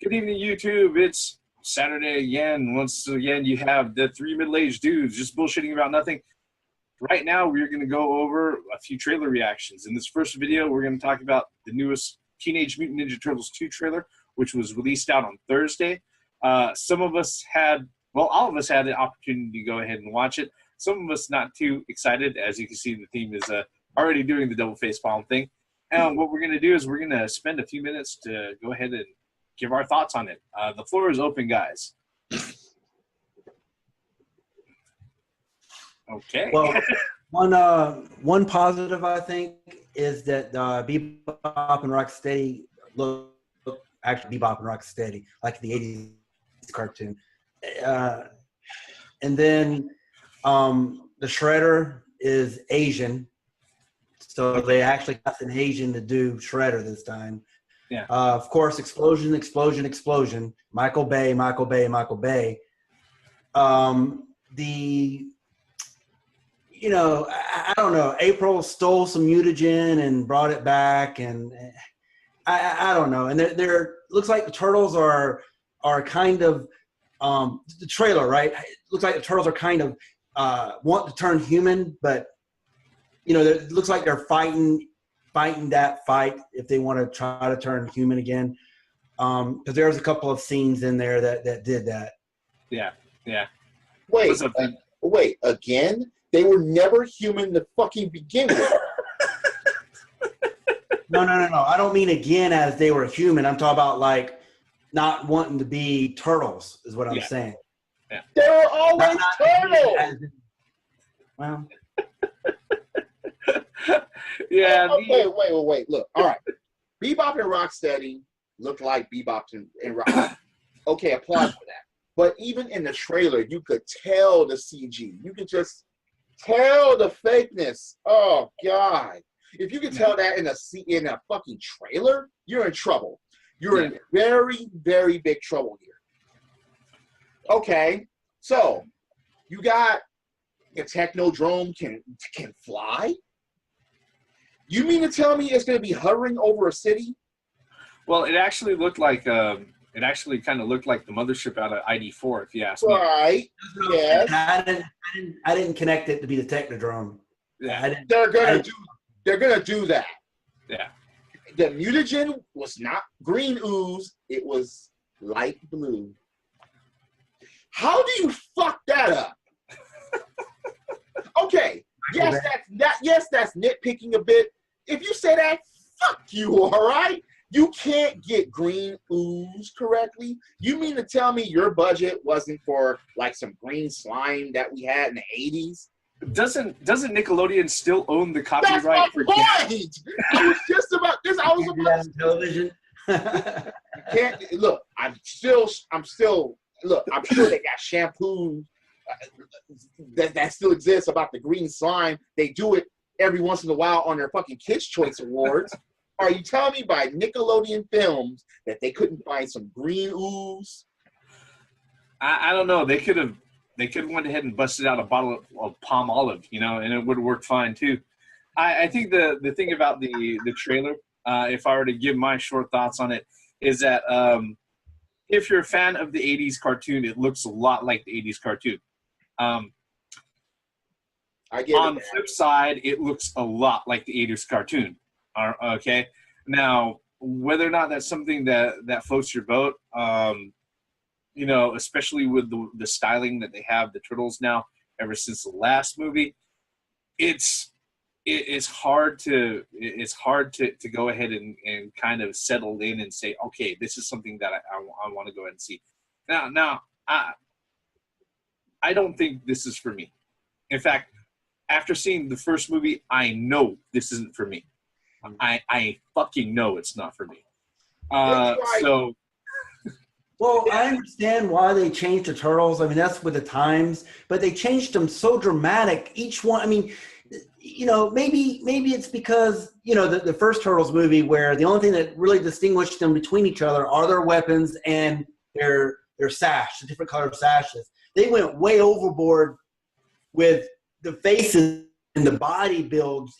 Good evening, YouTube. It's Saturday again. Once again, you have the three middle-aged dudes just bullshitting about nothing. Right now, we're going to go over a few trailer reactions. In this first video, we're going to talk about the newest Teenage Mutant Ninja Turtles 2 trailer, which was released out on Thursday. Some of us had, well, all of us had the opportunity to go ahead and watch it. Some of us not too excited. As you can see, the team is already doing the double face palm thing. And what we're going to do is we're going to spend a few minutes to go ahead and give our thoughts on it. The floor is open, guys. Okay. Well, one positive I think is that Bebop and Rocksteady look actually Bebop and Rocksteady like the '80s cartoon, and then the Shredder is Asian, so they actually got an Asian to do Shredder this time. Yeah. Of course, explosion. Michael Bay. I don't know. April stole some mutagen and brought it back, and I don't know. And there looks like the turtles are kind of the trailer, right? It looks like the turtles are kind of want to turn human, but it looks like they're fighting that fight if they want to try to turn human again. Because there's a couple of scenes in there that did that. Yeah. Wait, again? They were never human to fucking begin with. No. I don't mean again as they were human. I'm talking about like not wanting to be turtles is what I'm saying. Yeah. They were always turtles! Well. Yeah. Wait. Look, all right. Bebop and Rocksteady look like Bebop and Rock. Okay, applaud for that. But even in the trailer, you could tell the CG. You could just tell the fakeness. Oh, God. If you can tell that in a fucking trailer, you're in trouble. You're in very, very big trouble here. Okay, so you got a Technodrome can fly? You mean to tell me it's going to be hovering over a city? Well, it actually looked like it actually kind of looked like the mothership out of ID4, if you ask me. Right. Yes. I didn't connect it to be the Technodrome. Yeah. They're gonna do that. Yeah. The mutagen was not green ooze; it was light blue. How do you fuck that up? Okay. Yes, that's nitpicking a bit. If you say that, fuck you, all right? You can't get green ooze correctly. You mean to tell me your budget wasn't for like some green slime that we had in the 80s? Doesn't Nickelodeon still own the copyright? That's my point. I was just about this. I was about television. You can't look. I'm sure they got shampoo that still exists about the green slime. They do it every once in a while on their fucking Kids' Choice Awards. Are you telling me by Nickelodeon Films that they couldn't find some green ooze? I don't know. They could have went ahead and busted out a bottle of palm olive, and it would have worked fine too. I think the thing about the trailer, if I were to give my short thoughts on it, is that if you're a fan of the 80s cartoon, it looks a lot like the 80s cartoon. On the flip side, it looks a lot like the 80s cartoon. Okay, now whether or not that's something that floats your boat, especially with the styling that they have the turtles now ever since the last movie, it's hard to go ahead and kind of settle in and say, okay, this is something that I want to go ahead and see. Now I don't think this is for me. In fact, after seeing the first movie, I know this isn't for me. I fucking know it's not for me. So. Well, I understand why they changed the turtles. I mean, that's with the times, but they changed them so dramatic. Each one, I mean, maybe it's because, the first Turtles movie where the only thing that really distinguished them between each other are their weapons and their sash, the different color sashes. They went way overboard with the faces and the body builds,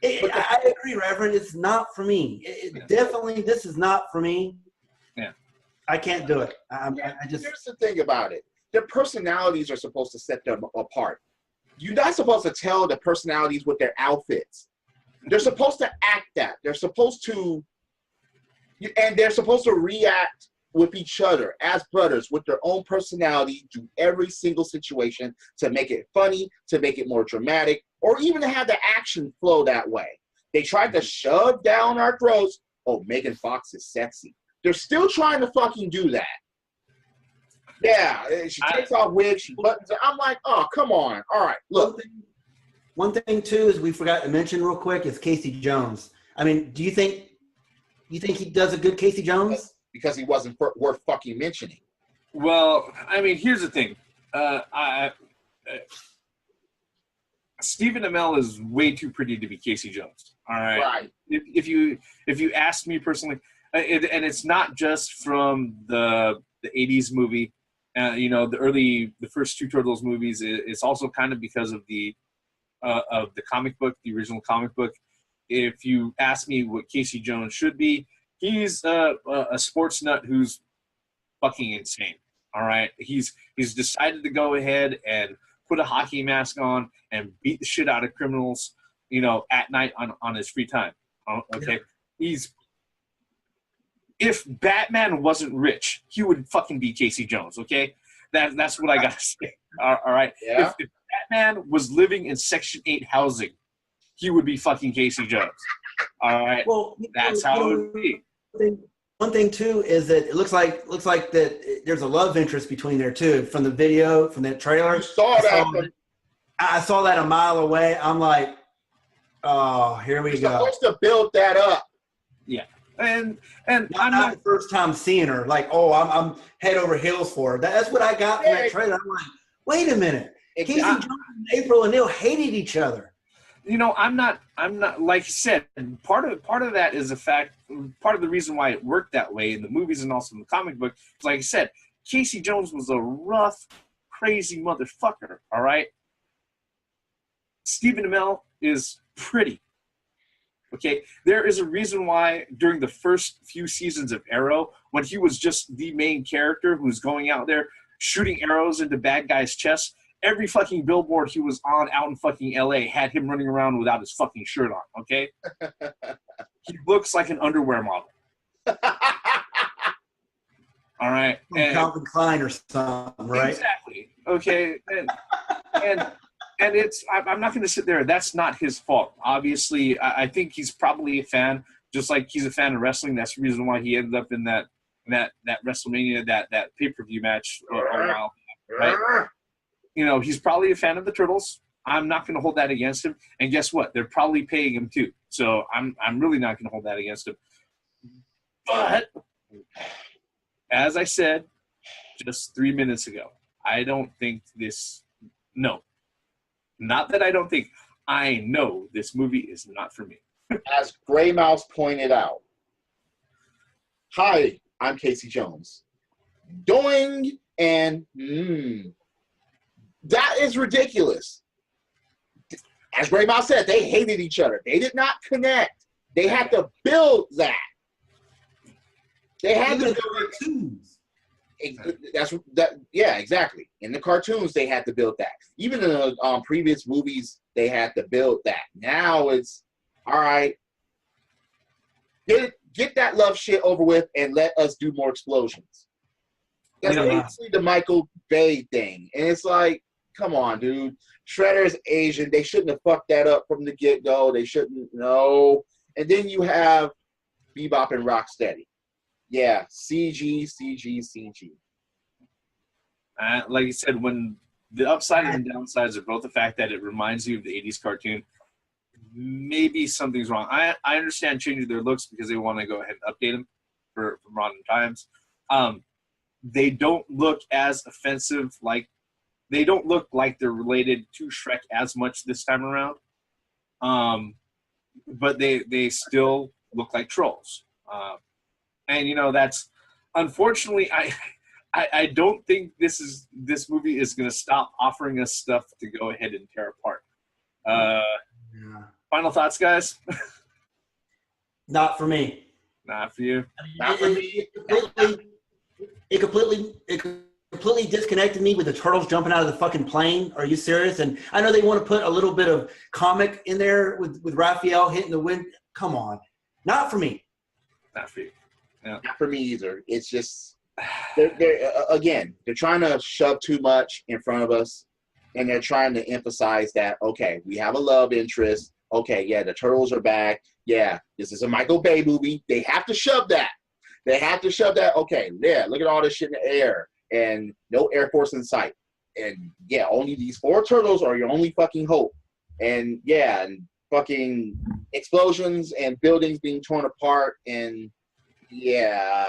I agree, Reverend. It's not for me. Definitely, this is not for me. I can't do it. I just. Here's the thing about it: their personalities are supposed to set them apart. You're not supposed to tell the personalities with their outfits. They're supposed to act that. They're supposed to, and they're supposed to react with each other as brothers with their own personality to every single situation to make it funny, to make it more dramatic, or even to have the action flow that way. They tried to shove down our throats, oh, Megan Fox is sexy. They're still trying to fucking do that. Yeah, she takes off wigs, she buttons it. I'm like, oh, come on. All right, look. One thing too is we forgot to mention real quick is Casey Jones. I mean, do you think he does a good Casey Jones? Because he wasn't worth fucking mentioning. Well, I mean, here's the thing. Stephen Amell is way too pretty to be Casey Jones. All right. Right. If you ask me personally, and it's not just from the 80s movie, the first two Turtles movies. It's also kind of because of the comic book, the original comic book. If you ask me what Casey Jones should be, he's a sports nut who's fucking insane. All right, he's decided to go ahead and put a hockey mask on and beat the shit out of criminals, at night on his free time. Okay, if Batman wasn't rich, he would fucking be Casey Jones. Okay, that's what I gotta say. All right, yeah. If Batman was living in Section 8 housing, he would be fucking Casey Jones. All right, well, that's how it would be. One thing too is that it looks like that there's a love interest between there too. From the video, from that trailer, You saw that. I saw that a mile away. I'm like, oh, here we go. You're supposed to build that up. Yeah, and I'm not the first time seeing her. Like, oh, I'm head over heels for her. That's what I got from that trailer. I'm like, wait a minute. Casey Jones and April O'Neil hated each other. I'm not like you said, part of that is the fact, part of the reason why it worked that way in the movies and also in the comic book is, like I said, Casey Jones was a rough, crazy motherfucker, all right? Stephen Amell is pretty, okay? There is a reason why during the first few seasons of Arrow, when he was just the main character who's going out there shooting arrows into bad guys' chests, every fucking billboard he was on out in fucking LA had him running around without his fucking shirt on, okay? He looks like an underwear model. All right. Calvin Klein or something, right? Exactly. Okay. And it's, I'm not going to sit there. That's not his fault. Obviously, I think he's probably a fan, just like he's a fan of wrestling. That's the reason why he ended up in that WrestleMania, that pay-per-view match a while back, right? He's probably a fan of the Turtles. I'm not going to hold that against him. And guess what? They're probably paying him too. So I'm really not going to hold that against him. But as I said just 3 minutes ago, I don't think no. Not that I don't think. I know this movie is not for me. As Gray Mouse pointed out, hi, I'm Casey Jones. Doing and that is ridiculous. As Gray Mouse said, they hated each other. They did not connect. They had to build that. They had to build cartoons. Yeah, exactly. In the cartoons, they had to build that. Even in the previous movies, they had to build that. Now it's all right. Get that love shit over with and let us do more explosions. That's basically the Michael Bay thing, and it's like, come on, dude. Shredder's Asian. They shouldn't have fucked that up from the get-go. They shouldn't. No. And then you have Bebop and Rocksteady. Yeah, CG. Like you said, when the upside and the downsides are both the fact that it reminds you of the 80s cartoon, maybe something's wrong. I understand changing their looks because they want to go ahead and update them for modern times. They don't look as offensive, they don't look like they're related to Shrek as much this time around. But they still look like trolls. And that's unfortunately I don't think this movie is going to stop offering us stuff to go ahead and tear apart. Final thoughts, guys? Not for me. Not for you. Not for me. It completely disconnected me with the turtles jumping out of the fucking plane. Are you serious? And I know they want to put a little bit of comic in there with Raphael hitting the wind. Come on. Not for me. Not for you. No. Not for me either. It's just, again, they're trying to shove too much in front of us, and they're trying to emphasize that, okay, we have a love interest. Okay, yeah, the turtles are back. Yeah, this is a Michael Bay movie. They have to shove that. They have to shove that. Okay, yeah, look at all this shit in the air, and no Air Force in sight. And yeah, only these 4 turtles are your only fucking hope. And yeah, and fucking explosions and buildings being torn apart, and yeah,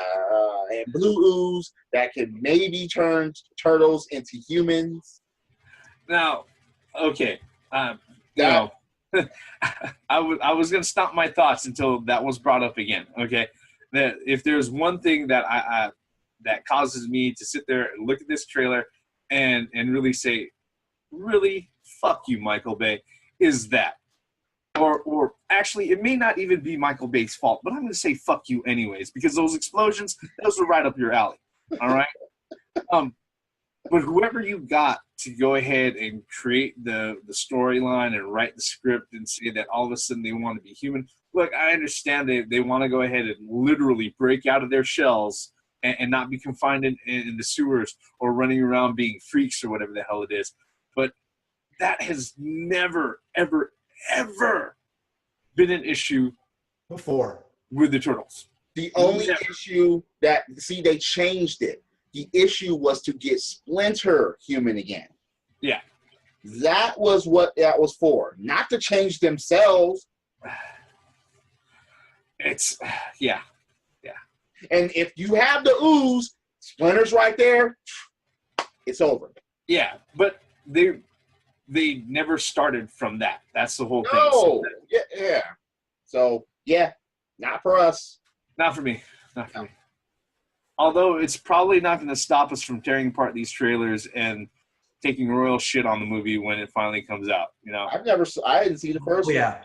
and blue ooze that could maybe turn turtles into humans. Now, okay, no, I was gonna stop my thoughts until that was brought up again. Okay, that if there's one thing that that causes me to sit there and look at this trailer and really say, really, fuck you, Michael Bay, is that. Or actually, it may not even be Michael Bay's fault, but I'm going to say fuck you anyways, because those explosions, those are right up your alley. All right? But whoever you got to go ahead and create the storyline and write the script and say that all of a sudden they want to be human, look, I understand they want to go ahead and literally break out of their shells and not be confined in the sewers or running around being freaks or whatever the hell it is. But that has never, ever, ever been an issue before with the turtles. The only issue that, see, they changed it. The issue was to get Splinter human again. Yeah. That was what that was for. Not to change themselves. It's, yeah. And if you have the ooze, Splinter's right there, it's over. Yeah, but they never started from that. That's the whole thing. No, yeah. So, yeah, not for us. Not for me. Not for me. Although it's probably not going to stop us from tearing apart these trailers and taking royal shit on the movie when it finally comes out. You know, I didn't see the first one. Yeah.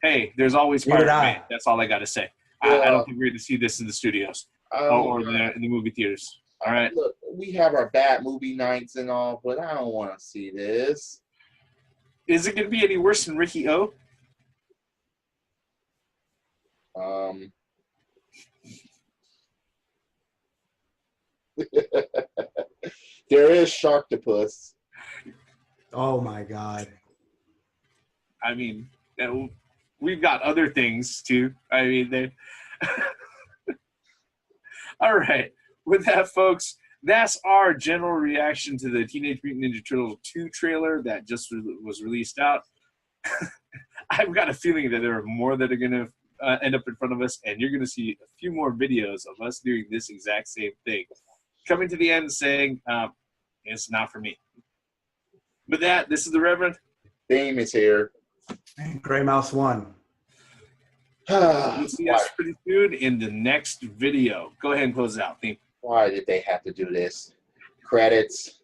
Hey, there's always Spider-Man. That's all I got to say. Yeah. I don't think we're going to see this in the studios or in the movie theaters. All right. Look, we have our bad movie nights and all, but I don't want to see this. Is it going to be any worse than Ricky O? There is Sharktopus. Oh my God. I mean, we've got other things too. I mean, all right. With that, folks, that's our general reaction to the Teenage Mutant Ninja Turtles 2 trailer that just was released out. I've got a feeling that there are more that are going to end up in front of us, and you're going to see a few more videos of us doing this exact same thing. Coming to the end saying, it's not for me. With that, this is the Reverend. Theme is here. Gray Mouse 1. You'll see us pretty soon in the next video. Go ahead and close it out. Theme. Why did they have to do this? Credits.